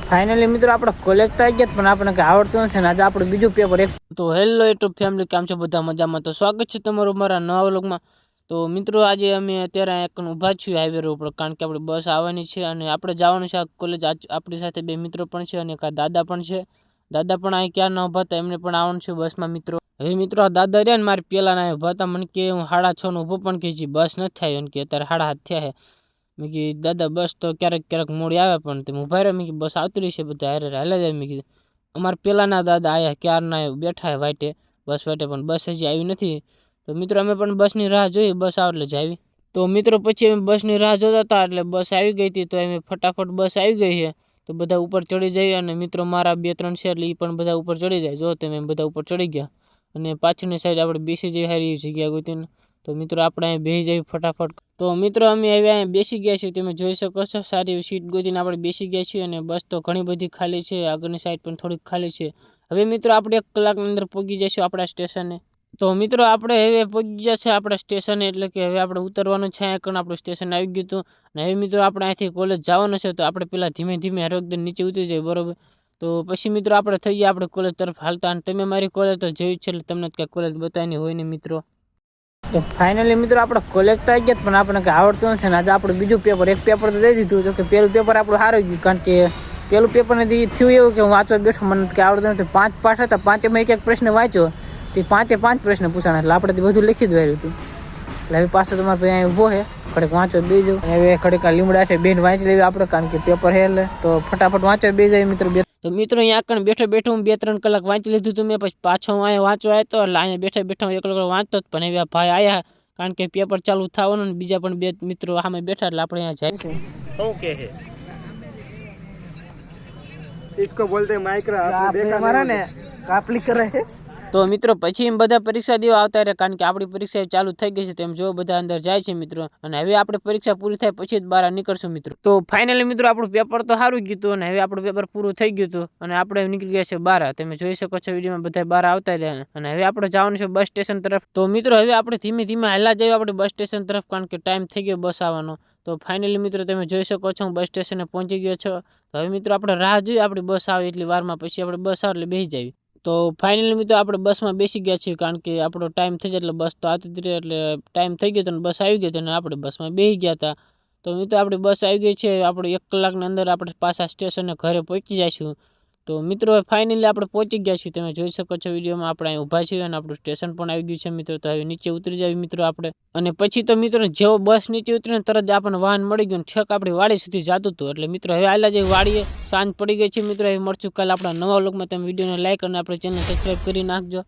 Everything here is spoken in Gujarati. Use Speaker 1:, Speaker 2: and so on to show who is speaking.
Speaker 1: ફાઇનલી મિત્રો આપણે કોલેજ તો આવી ગયા પણ આપણને કંઈ આવડતું નથી ને આજે આપણું બીજું પેપર એક તો હેલો યુટ્યુબ ફેમિલી કેમ છો બધા મજામાં તો સ્વાગત છે તમારું મારા નવા વ્લોગમાં। તો મિત્રો આજે અમે અત્યારે એક ઊભા છીએ હાઈવે રોડ પર કારણ કે આપણી બસ આવવાની છે અને આપણે જવાનું છે આ કોલેજ। આપણી સાથે બે મિત્રો પણ છે અને એક દાદા પણ છે। દાદા પણ અહીં ક્યાં ન ઊભા હતા એમને પણ આવવાનું છે બસમાં મિત્રો। હવે મિત્રો આ દાદા રહ્યા ને મારી પહેલાના ઊભા હતા મને કે હું 6:30 નો ઊભો પણ કે બસ નથી થાય એમ કે અત્યારે 7:30 થયા છે। મેં કીધું દાદા બસ તો ક્યારેક મોડી આવે પણ તમે ઊભા રહો। મેં કીધું બસ આવતી રહેશે બધા હાલે જાય। મેં કીધું અમારા પહેલાના દાદા આયા ક્યારના બેઠા હે વાટે બસ વાટે પણ બસ હજી આવી નથી। તો મિત્રો અમે પણ બસની રાહ જોઈ બસ આવે એટલે જાવી। તો મિત્રો પછી અમે બસની રાહ જોતા હતા એટલે બસ આવી ગઈ હતી તો અમે ફટાફટ બસ આવી ગઈ છે તો બધા ઉપર ચડી જઈએ અને મિત્રો મારા 2-3 છે એટલે એ પણ બધા ઉપર ચડી જાય। જો તમે બધા ઉપર ચડી ગયા અને પાછળની સાઈડ આપણે બેસી જઈ સારી જગ્યા ગોતીને। તો મિત્રો આપણે અહીં બેસી જઈએ ફટાફટ। તો મિત્રો અમે હવે અહીં બેસી ગયા છીએ તમે જોઈ શકો છો સારી એવી સીટ ગોતીને આપણે બેસી ગયા છીએ અને બસ તો ઘણી બધી ખાલી છે આગળની સાઈડ પણ થોડીક ખાલી છે। હવે મિત્રો આપણે 1 કલાકની અંદર પહોંચી જઈશું આપણા સ્ટેશને। તો મિત્રો આપણે હવે પહોંચી ગયા છે આપણા સ્ટેશને એટલે કે હવે આપણે ઉતરવાનું છે અહીંયા આપણું સ્ટેશન આવી ગયું હતું અને હવે મિત્રો આપણે અહીંથી કોલેજ જવાનું છે તો આપણે પહેલાં ધીમે ધીમે હરકદમ નીચે ઉતરી જાય બરોબર। તો પછી મિત્રો આપણે થઈ ગયા આપણે કોલેજ તરફ હાલતા અને તમે મારી કોલેજ તો જોઈ છે એટલે તમને ક્યાંક કોલેજ બતાવીની હોય ને મિત્રો। તો ફાઇનલી મિત્રો આપણે કોલેજ તો આવી ગયા પણ આપણને કંઈ આવડતું નથી ને આજે આપણું બીજું પેપર એક પેપર તો દઈ દીધું જો કે પહેલું પેપર આપણું સારું ગયું કારણ કે પહેલું પેપર ને થયું એવું કે હું વાંચવા બેઠો મને કંઈ આવડતું નથી। 5 પાઠ હતા 5એમાં એક પ્રશ્ન વાંચ્યો તે 5 પ્રશ્ન પૂછાણા એટલે આપણે બધું લીખી દેવાયું હતું। એટલે હવે પાછો તમારે ભાઈ અહીં ઊભો છે ઘડીક વાંચો બે જાઉં હવે ઘડીક લીમડા છે બેન વાંચી લેવી આપણે કારણ કે પેપર છે એટલે તો ફટાફટ વાંચવા બે જાય મિત્રો। તો મિત્રો અહીંયા આગળ બેઠો હું 2-3 કલાક વાંચી લીધું હતું મેં પછી પાછો અહીંયા વાંચવા આવ્યો એટલે અહીંયા બેઠા હું એકલો વાંચતો જ પણ હવે આ ભાઈ આવ્યા કારણ કે પેપર ચાલુ થવાનું ને બીજા પણ 2 મિત્રો સામે બેઠા એટલે આપણે અહીંયા જાય
Speaker 2: શું કે છે इसको बोलते हैं माइक्रो आपने देखा
Speaker 1: हमारा ने कापली करे है। તો મિત્રો પછી એમ બધા પરીક્ષા દેવા આવતા રહે કારણ કે આપણી પરીક્ષા ચાલુ થઈ ગઈ છે તેમ જો બધા અંદર જાય છે મિત્રો અને હવે આપણે પરીક્ષા પૂરી થાય પછી જ બહાર નીકળશું મિત્રો। તો ફાઇનલી મિત્રો આપણું પેપર તો સારું ગયું હતું અને હવે આપણું પેપર પૂરું થઈ ગયું હતું અને આપણે નીકળી ગયા છે બહાર। તમે જોઈ શકો છો વિડીયોમાં બધા બહાર આવતા રહ્યા અને હવે આપણે જવાનું છે બસ સ્ટેશન તરફ। તો મિત્રો હવે આપણે ધીમે ધીમે હાલા જઈએ આપણે બસ સ્ટેશન તરફ કારણ કે ટાઈમ થઈ ગયો બસ આવવાનો। તો ફાઇનલી મિત્રો તમે જોઈ શકો છો હું બસ સ્ટેશને પહોંચી ગયો છો। તો હવે મિત્રો આપણે રાહ જોઈએ આપણી બસ આવે એટલી વારમાં પછી આપણે બસ આવે એટલે બેસી જઈએ। તો ફાઇનલી મિત્રો આપણે બસમાં બેસી ગયા છીએ કારણ કે આપણો ટાઈમ થઈ જાય એટલે બસ તો આવતી જ રહે એટલે ટાઈમ થઈ ગયો હતો અને બસ આવી ગઈ હતી અને આપણે બસમાં બેસી ગયા હતા। તો મિત્રો આપણી બસ આવી ગઈ છે આપણે 1 કલાકની અંદર આપણે પાછા સ્ટેશને ઘરે પહોંચી જઈશું। તો મિત્રો ફાઇનલી આપણે પહોંચી ગયા છીએ તમે જોઈ શકો છો વિડીયોમાં આપણે અહીં ઊભા છીએ અને આપણું સ્ટેશન પણ આવી ગયું છે મિત્રો। તો હવે નીચે ઉતરી જાય મિત્રો આપણે અને પછી તો મિત્રો જેવો બસ નીચે ઉતરીને તરત જ આપણને વાહન મળી ગયું છેક આપણી વાડી સુધી જતું હતું એટલે મિત્રો હવે આલા જઈ વાડીએ સાંજ પડી ગઈ છે મિત્રો। હવે મળશું કાલે આપણા નવા વ્લોગમાં તમે વિડીયોને લાઈક અને આપણી ચેનલ સબસ્ક્રાઈબ કરી નાખજો।